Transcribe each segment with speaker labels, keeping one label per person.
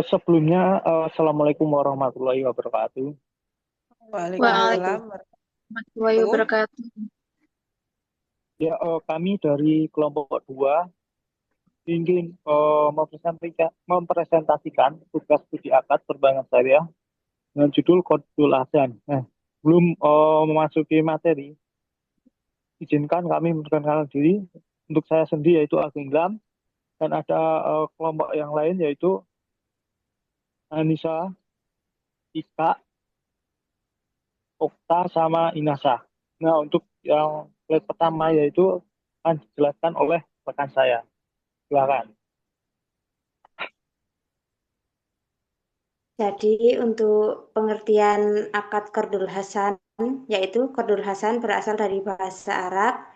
Speaker 1: Sebelumnya, Assalamualaikum warahmatullahi wabarakatuh.
Speaker 2: Waalaikumsalam
Speaker 3: Waalaikumsalam warahmatullahi
Speaker 2: warahmatullahi.
Speaker 3: wabarakatuh.
Speaker 1: Ya, kami dari kelompok 2 ingin mempresentasikan tugas studi akad perbankan syariah dengan judul Qardul Hasan. Nah, belum memasuki materi, izinkan kami memperkenalkan diri. Untuk saya sendiri yaitu Ageng Lam, dan ada kelompok yang lain yaitu Anissa, Ika, Okta, sama Inasa. Nah, untuk yang slide pertama yaitu akan dijelaskan oleh rekan saya. Silakan.
Speaker 2: Jadi untuk pengertian akad Qardul Hasan, yaitu Qardul Hasan berasal dari bahasa Arab,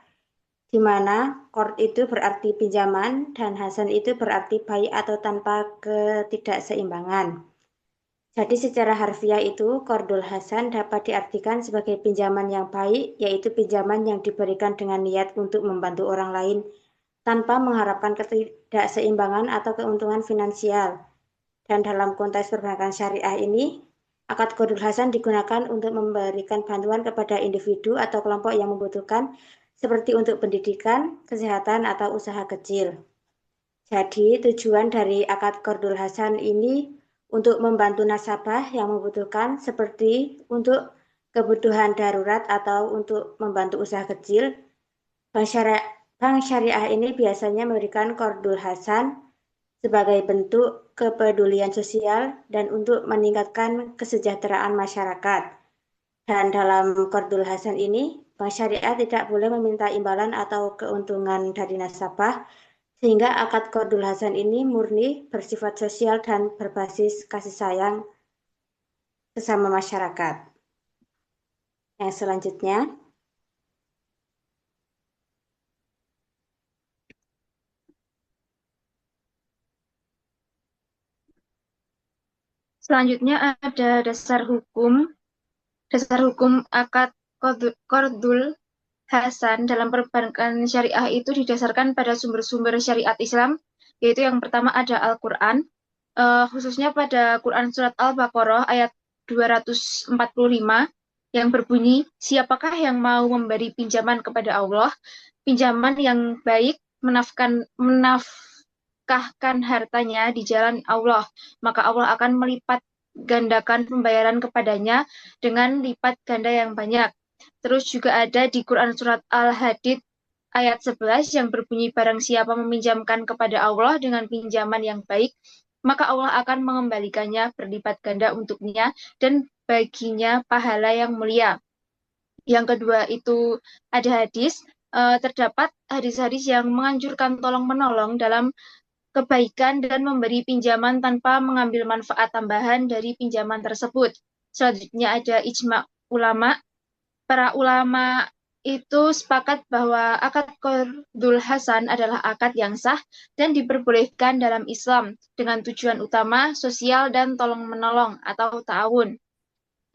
Speaker 2: di mana qard itu berarti pinjaman dan Hasan itu berarti baik atau tanpa ketidakseimbangan. Jadi secara harfiah itu Qardul Hasan dapat diartikan sebagai pinjaman yang baik, yaitu pinjaman yang diberikan dengan niat untuk membantu orang lain tanpa mengharapkan ketidakseimbangan atau keuntungan finansial. Dan dalam konteks perbankan syariah ini, akad Qardul Hasan digunakan untuk memberikan bantuan kepada individu atau kelompok yang membutuhkan, seperti untuk pendidikan, kesehatan, atau usaha kecil. Jadi tujuan dari akad Qardul Hasan ini untuk membantu nasabah yang membutuhkan, seperti untuk kebutuhan darurat atau untuk membantu usaha kecil. Bank Syariah ini biasanya memberikan Qardul Hasan sebagai bentuk kepedulian sosial dan untuk meningkatkan kesejahteraan masyarakat. Dan dalam Qardul Hasan ini, Bank Syariah tidak boleh meminta imbalan atau keuntungan dari nasabah, sehingga akad Qardul Hasan ini murni bersifat sosial dan berbasis kasih sayang sesama masyarakat. Yang selanjutnya,
Speaker 3: Selanjutnya ada dasar hukum akad Qardul Hasan dalam perbankan syariah itu didasarkan pada sumber-sumber syariat Islam, yaitu yang pertama ada Al-Quran, khususnya pada Quran Surat Al-Baqarah ayat 245 yang berbunyi, siapakah yang mau memberi pinjaman kepada Allah, pinjaman yang baik, menafkahkan hartanya di jalan Allah, maka Allah akan melipat gandakan pembayaran kepadanya dengan lipat ganda yang banyak. Terus juga ada di Quran Surat Al-Hadid ayat 11 yang berbunyi, barang siapa meminjamkan kepada Allah dengan pinjaman yang baik, maka Allah akan mengembalikannya berlipat ganda untuknya dan baginya pahala yang mulia. Yang kedua itu ada terdapat hadis-hadis yang menganjurkan tolong-menolong dalam kebaikan dan memberi pinjaman tanpa mengambil manfaat tambahan dari pinjaman tersebut. Selanjutnya ada ijma ulama. Para ulama itu sepakat bahwa akad Qardul Hasan adalah akad yang sah dan diperbolehkan dalam Islam dengan tujuan utama sosial dan tolong-menolong atau ta'awun.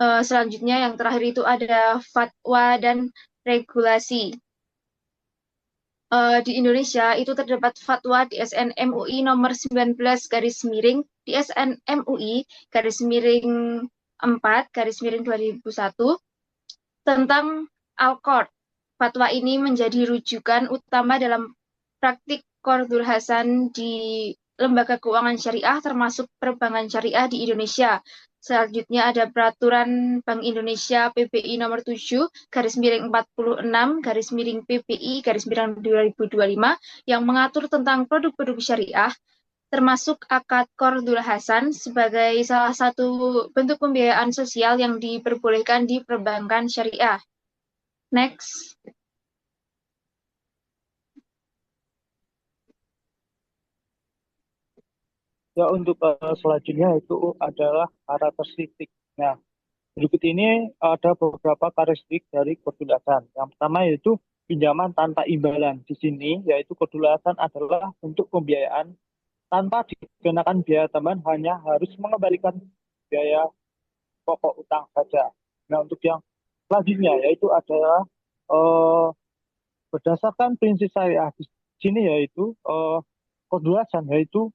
Speaker 3: Selanjutnya yang terakhir itu ada fatwa dan regulasi. Di Indonesia itu terdapat fatwa di SN MUI nomor 19 garis miring di SN MUI garis miring 4 garis miring 2001 tentang Al-Qard. Fatwa ini menjadi rujukan utama dalam praktik Qardul Hasan di lembaga keuangan syariah termasuk perbankan syariah di Indonesia. Selanjutnya ada peraturan Bank Indonesia PBI nomor 7 garis miring 46 garis miring PBI garis miring 2025 yang mengatur tentang produk-produk syariah termasuk akad Qardul Hasan sebagai salah satu bentuk pembiayaan sosial yang diperbolehkan di perbankan syariah. Next.
Speaker 1: Ya, untuk selanjutnya itu adalah karakteristik. Nah, berikut ini ada beberapa karakteristik dari kedulasan. Yang pertama yaitu pinjaman tanpa imbalan. Di sini yaitu kedulasan adalah bentuk pembiayaan tanpa dikenakan biaya tambahan, hanya harus mengembalikan biaya pokok utang saja. Nah, untuk yang selanjutnya yaitu adalah eh, berdasarkan prinsip syariah di sini yaitu kedulasan yaitu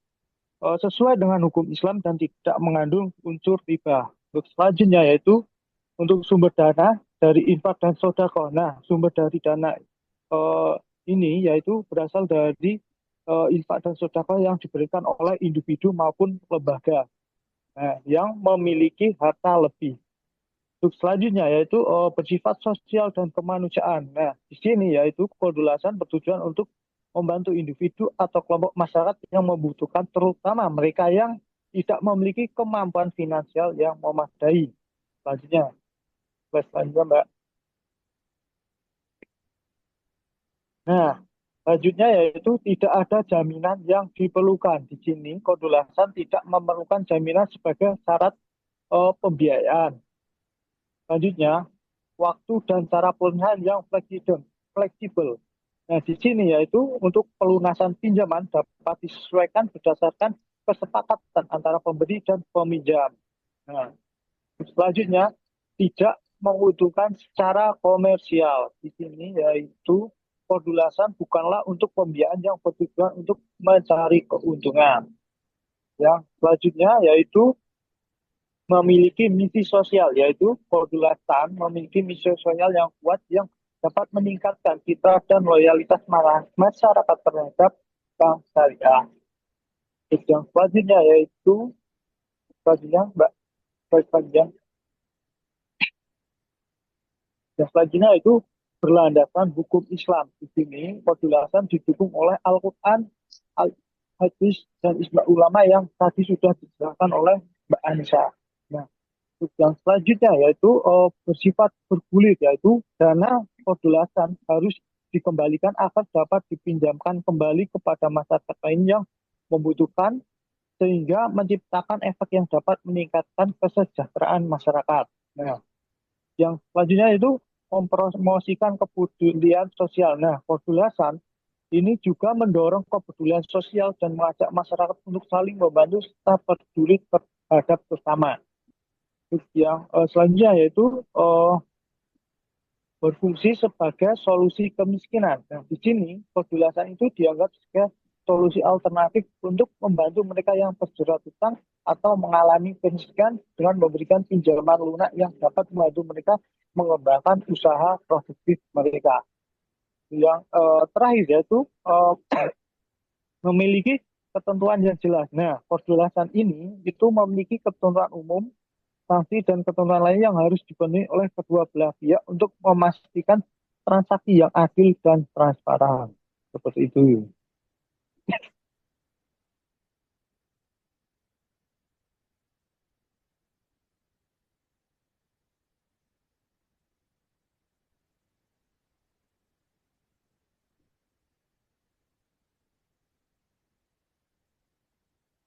Speaker 1: sesuai dengan hukum Islam dan tidak mengandung unsur riba. Untuk selanjutnya yaitu untuk sumber dana dari infak dan sedekah. Nah, sumber dari dana eh, ini yaitu berasal dari infak dan sedekah yang diberikan oleh individu maupun lembaga, nah, yang memiliki harta lebih. Untuk selanjutnya yaitu bersifat sosial dan kemanusiaan. Nah, di sini yaitu kodulasan bertujuan untuk membantu individu atau kelompok masyarakat yang membutuhkan, terutama mereka yang tidak memiliki kemampuan finansial yang memadai. Selanjutnya, selanjutnya Mbak. Nah, selanjutnya yaitu tidak ada jaminan yang diperlukan. Di sini kodulasan tidak memerlukan jaminan sebagai syarat pembiayaan. Selanjutnya, waktu dan cara pelunasan yang fleksibel. Nah, di sini yaitu untuk pelunasan pinjaman dapat disesuaikan berdasarkan kesepakatan antara pemberi dan peminjam. Nah, selanjutnya tidak menguntungkan secara komersial. Di sini yaitu kodulasan bukanlah untuk pembiayaan yang bertujuan untuk mencari keuntungan. Yang selanjutnya yaitu memiliki misi sosial, yaitu kodulasan memiliki misi sosial yang kuat yang dapat meningkatkan citra dan loyalitas masyarakat terhadap bank syariah. Yang selanjutnya yaitu selanjutnya Mbak, selanjutnya yang selanjutnya itu berlandaskan hukum Islam. Di sini kodulasan didukung oleh Al-Quran, Al-Hadis, dan ijma ulama yang tadi sudah dijelaskan oleh Mbak Anissa. Nah, yang selanjutnya yaitu bersifat bergulir, yaitu dana kodulasan harus dikembalikan agar dapat dipinjamkan kembali kepada masyarakat lain yang membutuhkan, sehingga menciptakan efek yang dapat meningkatkan kesejahteraan masyarakat. Nah, yang selanjutnya itu mempromosikan kepedulian sosial. Nah, kodulasan ini juga mendorong kepedulian sosial dan mengajak masyarakat untuk saling membantu serta peduli terhadap sesama. Yang selanjutnya yaitu berfungsi sebagai solusi kemiskinan. Nah, di sini kodulasan itu dianggap sebagai solusi alternatif untuk membantu mereka yang terjerat hutang atau mengalami kemiskinan dengan memberikan pinjaman lunak yang dapat membantu mereka mengembangkan usaha produktif mereka. Yang terakhir yaitu memiliki ketentuan yang jelas. Nah, kodulasan ini itu memiliki ketentuan umum, sanksi, dan ketentuan lain yang harus dipenuhi oleh kedua belah pihak untuk memastikan transaksi yang adil dan transparan. Seperti itu.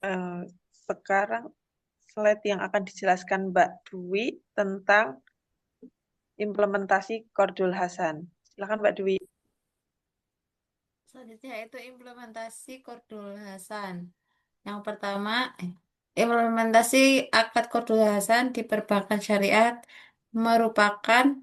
Speaker 4: Eh, Sekarang slide yang akan dijelaskan Mbak Dwi tentang implementasi Qardul Hasan. Silakan Mbak Dwi.
Speaker 5: Selanjutnya itu implementasi Qardul Hasan. Yang pertama, implementasi akad Qardul Hasan di perbankan syariah merupakan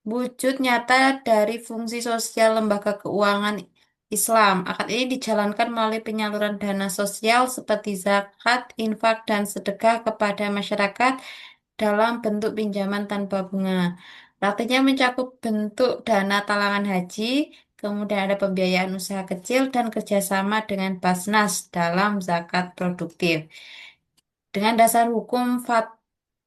Speaker 5: wujud nyata dari fungsi sosial lembaga keuangan Islam. Akad ini dijalankan melalui penyaluran dana sosial seperti zakat, infak, dan sedekah kepada masyarakat dalam bentuk pinjaman tanpa bunga. Praktiknya mencakup bentuk dana talangan haji, kemudian ada pembiayaan usaha kecil dan kerjasama dengan Basnas dalam zakat produktif. Dengan dasar hukum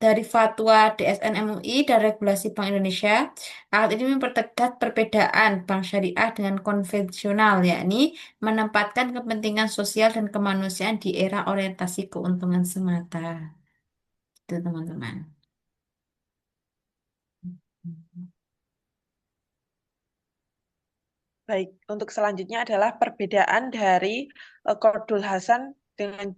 Speaker 5: dari fatwa DSN MUI dan regulasi Bank Indonesia, akad ini mempertegas perbedaan bank syariah dengan konvensional, yakni menempatkan kepentingan sosial dan kemanusiaan di era orientasi keuntungan semata. Itu teman-teman.
Speaker 4: Baik, untuk selanjutnya adalah perbedaan dari Qardul Hasan dengan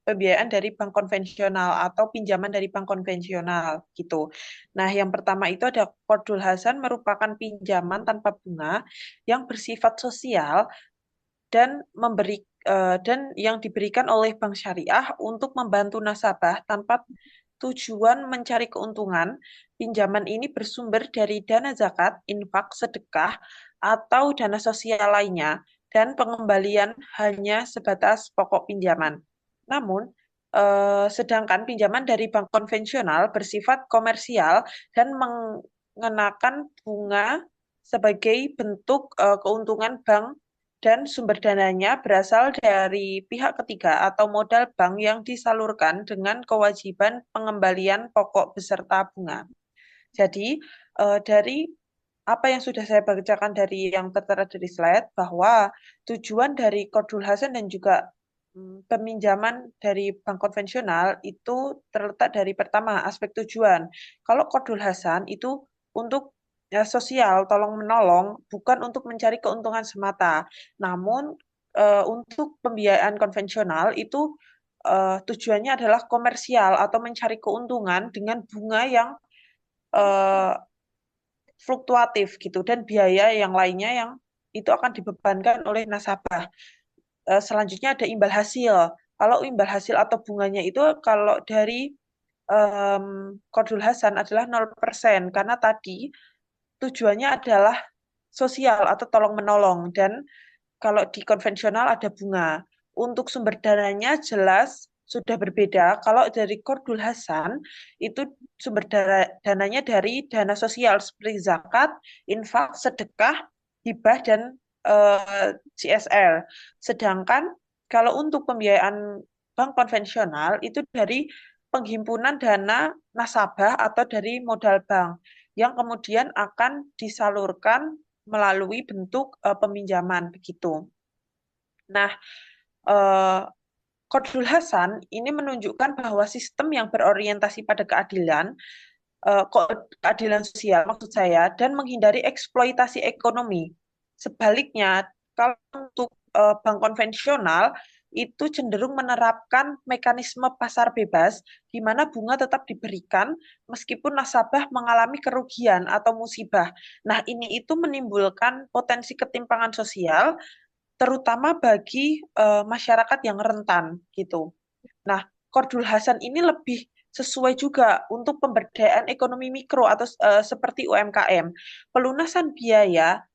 Speaker 4: pembiayaan dari bank konvensional atau pinjaman dari bank konvensional gitu. Nah, yang pertama itu ada Qardul Hasan merupakan pinjaman tanpa bunga yang bersifat sosial dan yang diberikan oleh bank syariah untuk membantu nasabah tanpa tujuan mencari keuntungan. Pinjaman ini bersumber dari dana zakat, infak, sedekah, atau dana sosial lainnya dan pengembalian hanya sebatas pokok pinjaman. Namun, sedangkan pinjaman dari bank konvensional bersifat komersial dan mengenakan bunga sebagai bentuk keuntungan bank dan sumber dananya berasal dari pihak ketiga atau modal bank yang disalurkan dengan kewajiban pengembalian pokok beserta bunga. Jadi, dari apa yang sudah saya bacakan dari yang tertera dari slide, bahwa tujuan dari Qardul Hasan dan juga peminjaman dari bank konvensional itu terletak dari pertama aspek tujuan. Kalau Qardul Hasan itu untuk sosial, tolong menolong, bukan untuk mencari keuntungan semata. Namun untuk pembiayaan konvensional itu tujuannya adalah komersial atau mencari keuntungan dengan bunga yang fluktuatif gitu dan biaya yang lainnya yang itu akan dibebankan oleh nasabah. Selanjutnya ada imbal hasil. Kalau imbal hasil atau bunganya itu kalau dari Qardul Hasan adalah 0% karena tadi tujuannya adalah sosial atau tolong menolong, dan kalau di konvensional ada bunga. Untuk sumber dananya jelas sudah berbeda. Kalau dari Qardul Hasan itu sumber dananya dari dana sosial seperti zakat, infak, sedekah, hibah, dan CSR. Sedangkan kalau untuk pembiayaan bank konvensional itu dari penghimpunan dana nasabah atau dari modal bank yang kemudian akan disalurkan melalui bentuk peminjaman begitu. Nah, Qardul Hasan ini menunjukkan bahwa sistem yang berorientasi pada keadilan, keadilan sosial maksud saya, dan menghindari eksploitasi ekonomi. Sebaliknya, kalau untuk bank konvensional itu cenderung menerapkan mekanisme pasar bebas di mana bunga tetap diberikan meskipun nasabah mengalami kerugian atau musibah. Nah, ini itu menimbulkan potensi ketimpangan sosial terutama bagi masyarakat yang rentan gitu. Nah, Qardul Hasan ini lebih sesuai juga untuk pemberdayaan ekonomi mikro atau seperti UMKM. Pelunasan biaya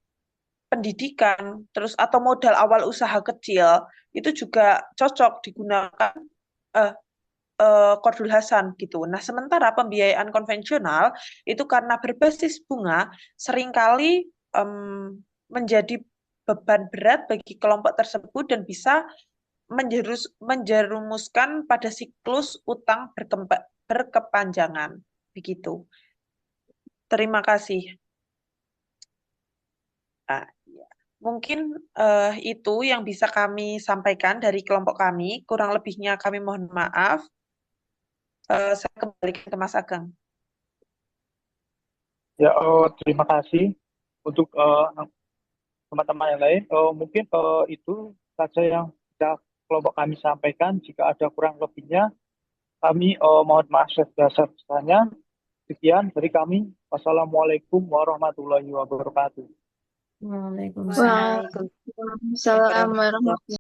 Speaker 4: pendidikan, terus atau modal awal usaha kecil itu juga cocok digunakan Qardul Hasan gitu. Nah, sementara pembiayaan konvensional itu karena berbasis bunga seringkali menjadi beban berat bagi kelompok tersebut dan bisa menjerumuskan pada siklus utang berkepanjangan. Begitu. Terima kasih. Nah, mungkin itu yang bisa kami sampaikan dari kelompok kami. Kurang lebihnya kami mohon maaf. Saya kembalikan ke Mas Ageng.
Speaker 1: Ya, terima kasih untuk teman-teman yang lain. Mungkin itu saja yang bisa kelompok kami sampaikan. Jika ada kurang lebihnya, kami mohon maaf sebesar-besarnya. Sekian dari kami. Wassalamualaikum warahmatullahi wabarakatuh.
Speaker 5: Waalaikumsalam.
Speaker 3: Waalaikumsalam warahmatullahi wabarakatuh.